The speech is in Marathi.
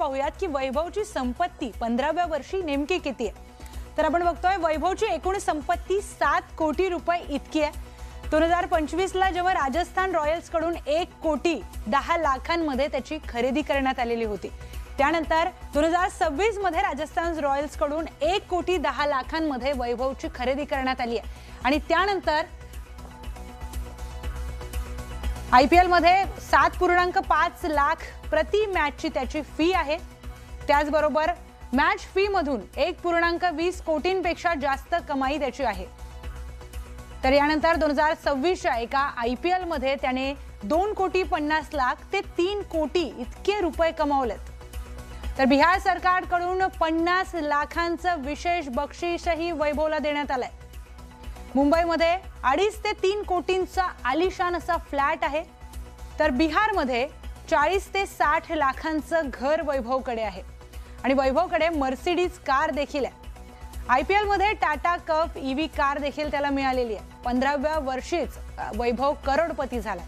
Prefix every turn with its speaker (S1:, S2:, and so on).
S1: पाहूयात की वैभवची संपत्ती 15व्या वर्षी नेमकी किती आहे। तर आपण बघतोय वैभवची एकूण संपत्ती 7 कोटी रुपये इतकी आहे। 2025 ला जेव्हा राजस्थान रॉयल्स कडून 1 कोटी 10 लाखांमध्ये त्याची खरेदी करण्यात आलेली होती, त्यानंतर 2026 मध्ये राजस्थान रॉयल्स कडून 1 कोटी 10 लाखांमध्ये वैभवची खरेदी करण्यात आली आहे आणि त्यानंतर आयपीएल मध्ये 7.5 लाख प्रति मॅचची त्याची फी आहे। त्याचबरोबर मॅच फी मधून 1.20 कोटींपेक्षा जास्त कमाई त्याची आहे। तर यानंतर 2026च्या एका आयपीएल मध्ये त्याने 2 कोटी 50 लाख ते 3 कोटी इतके रुपये कमावलेत। तर बिहार सरकारकडून 50 लाखांचं विशेष बक्षीसही वैभवला देण्यात आलंय। मुंबईमध्ये 2.5 ते 3 कोटींचा आलिशान असा फ्लॅट आहे। तर बिहारमध्ये 40 ते 60 लाखांचं घर वैभवकडे आहे आणि वैभवकडे मर्सिडीज कार देखील आहे। आयपीएल मध्ये टाटा कप ईव्ही कार देखील त्याला मिळालेली आहे। 15व्या वर्षीच वैभव करोडपती झाला।